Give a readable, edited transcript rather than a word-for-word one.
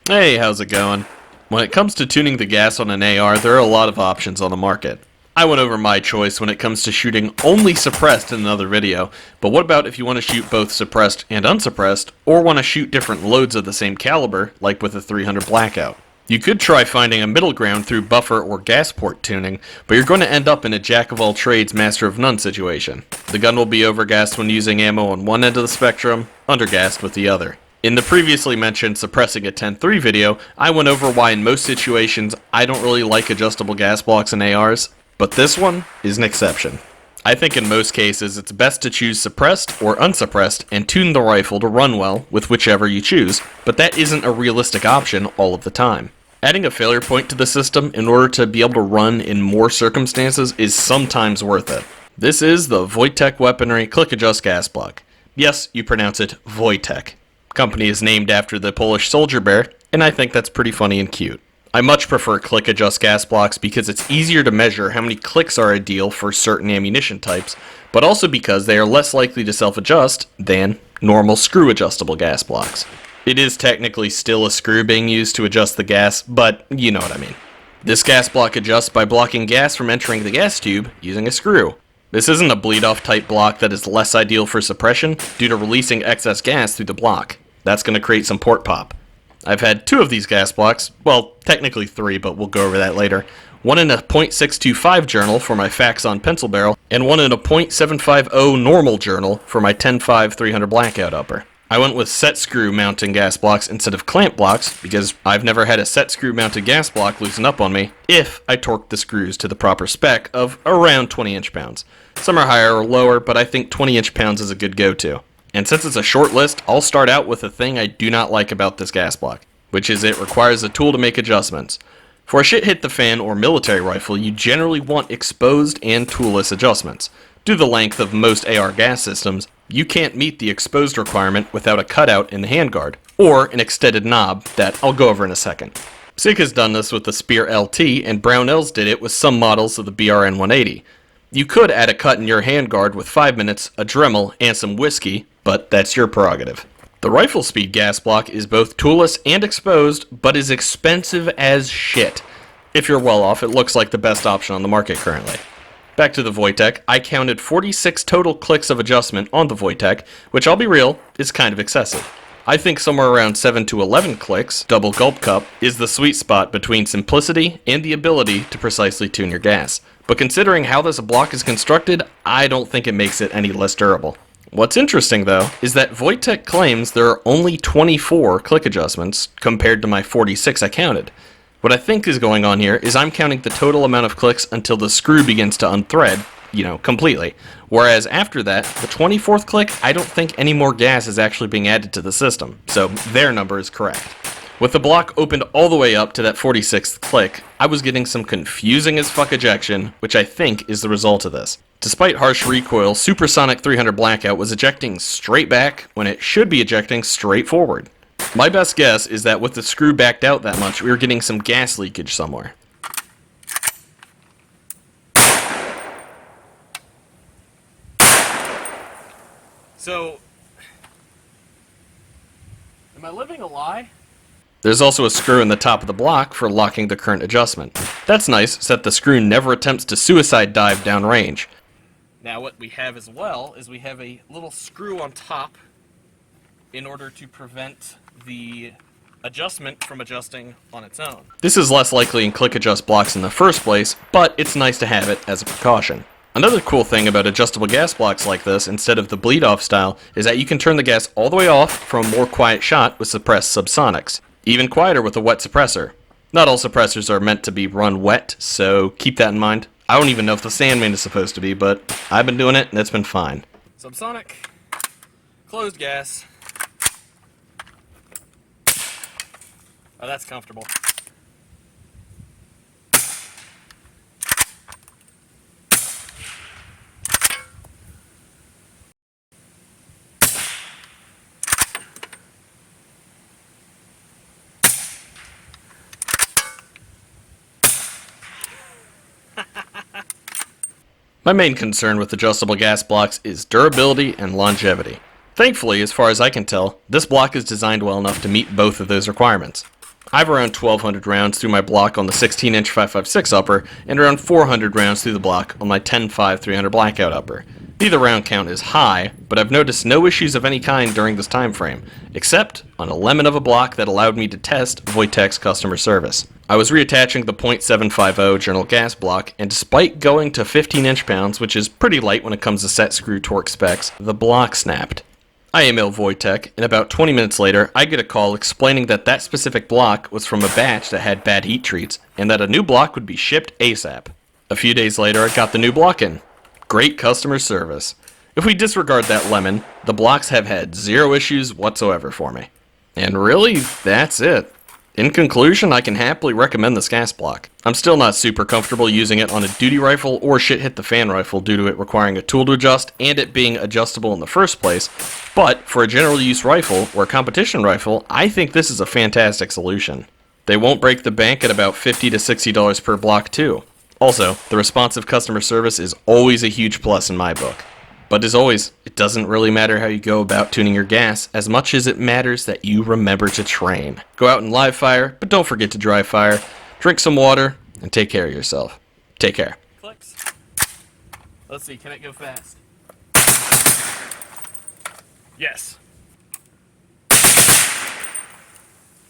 Hey, how's it going? When it comes to tuning the gas on an AR, there are a lot of options on the market. I went over my choice when it comes to shooting only suppressed in another video, but what about if you want to shoot both suppressed and unsuppressed, or want to shoot different loads of the same caliber, like with a 300 Blackout? You could try finding a middle ground through buffer or gas port tuning, but you're going to end up in a jack-of-all-trades, master-of-none situation. The gun will be overgassed when using ammo on one end of the spectrum, undergassed with the other. In the previously mentioned suppressing a 10.3 video, I went over why in most situations I don't really like adjustable gas blocks in ARs, but this one is an exception. I think in most cases it's best to choose suppressed or unsuppressed and tune the rifle to run well with whichever you choose, but that isn't a realistic option all of the time. Adding a failure point to the system in order to be able to run in more circumstances is sometimes worth it. This is the Wojtek Weaponry Click Adjust Gas Block. Yes, you pronounce it Wojtek. Company is named after the Polish soldier bear, and I think that's pretty funny and cute. I much prefer click adjust gas blocks because it's easier to measure how many clicks are ideal for certain ammunition types, but also because they are less likely to self-adjust than normal screw adjustable gas blocks. It is technically still a screw being used to adjust the gas, but you know what I mean. This gas block adjusts by blocking gas from entering the gas tube using a screw. This isn't a bleed-off type block that is less ideal for suppression due to releasing excess gas through the block. That's going to create some port pop. I've had two of these gas blocks, well, technically three, but we'll go over that later. One in a .625 journal for my Faxon pencil barrel, and one in a .750 normal journal for my 10.5 300 Blackout upper. I went with set screw mounting gas blocks instead of clamp blocks because I've never had a set screw mounted gas block loosen up on me if I torqued the screws to the proper spec of around 20 inch-pounds. Some are higher or lower, but I think 20 inch-pounds is a good go-to. And since it's a short list, I'll start out with a thing I do not like about this gas block, which is it requires a tool to make adjustments. For a shit hit the fan or military rifle, you generally want exposed and toolless adjustments. Due to the length of most AR gas systems, you can't meet the exposed requirement without a cutout in the handguard, or an extended knob that I'll go over in a second. SIG has done this with the Spear LT, and Brownells did it with some models of the BRN 180. You could add a cut in your handguard with 5 minutes, a Dremel, and some whiskey, but that's your prerogative. The rifle speed gas block is both toolless and exposed, but is expensive as shit. If you're well off, it looks like the best option on the market currently. Back to the Wojtek, I counted 46 total clicks of adjustment on the Wojtek, which I'll be real, is kind of excessive. I think somewhere around 7 to 11 clicks, double gulp cup, is the sweet spot between simplicity and the ability to precisely tune your gas. But considering how this block is constructed, I don't think it makes it any less durable. What's interesting though, is that Wojtek claims there are only 24 click adjustments compared to my 46 I counted. What I think is going on here is I'm counting the total amount of clicks until the screw begins to unthread, completely. Whereas after that, the 24th click, I don't think any more gas is actually being added to the system, so their number is correct. With the block opened all the way up to that 46th click, I was getting some confusing as fuck ejection, which I think is the result of this. Despite harsh recoil, Supersonic 300 Blackout was ejecting straight back when it should be ejecting straight forward. My best guess is that with the screw backed out that much, we were getting some gas leakage somewhere. So, am I living a lie? There's also a screw in the top of the block for locking the current adjustment. That's nice, so that the screw never attempts to suicide dive downrange. Now what we have as well is we have a little screw on top in order to prevent the adjustment from adjusting on its own. This is less likely in click adjust blocks in the first place, but it's nice to have it as a precaution. Another cool thing about adjustable gas blocks like this, instead of the bleed-off style, is that you can turn the gas all the way off from a more quiet shot with suppressed subsonics. Even quieter with a wet suppressor. Not all suppressors are meant to be run wet, so keep that in mind. I don't even know if the Sandman is supposed to be, but I've been doing it and it's been fine. Subsonic, closed gas. Oh, that's comfortable. My main concern with adjustable gas blocks is durability and longevity. Thankfully, as far as I can tell, this block is designed well enough to meet both of those requirements. I have around 1,200 rounds through my block on the 16-inch 5.56 upper, and around 400 rounds through the block on my 10.5 300 blackout upper. Neither round count is high, but I've noticed no issues of any kind during this time frame, except on a lemon of a block that allowed me to test Wojtek's customer service. I was reattaching the .750 General Gas block, and despite going to 15 inch-pounds, which is pretty light when it comes to set screw torque specs, the block snapped. I email Vojtek, and about 20 minutes later, I get a call explaining that that specific block was from a batch that had bad heat treats, and that a new block would be shipped ASAP. A few days later, I got the new block in. Great customer service. If we disregard that lemon, the blocks have had zero issues whatsoever for me. And really, that's it. In conclusion, I can happily recommend this gas block. I'm still not super comfortable using it on a duty rifle or shit hit the fan rifle due to it requiring a tool to adjust and it being adjustable in the first place, but for a general use rifle or a competition rifle, I think this is a fantastic solution. They won't break the bank at about $50 to $60 per block too. Also, the responsive customer service is always a huge plus in my book. But as always, it doesn't really matter how you go about tuning your gas as much as it matters that you remember to train. Go out and live fire, but don't forget to dry fire. Drink some water, and take care of yourself. Take care. Clicks. Let's see, can it go fast? Yes.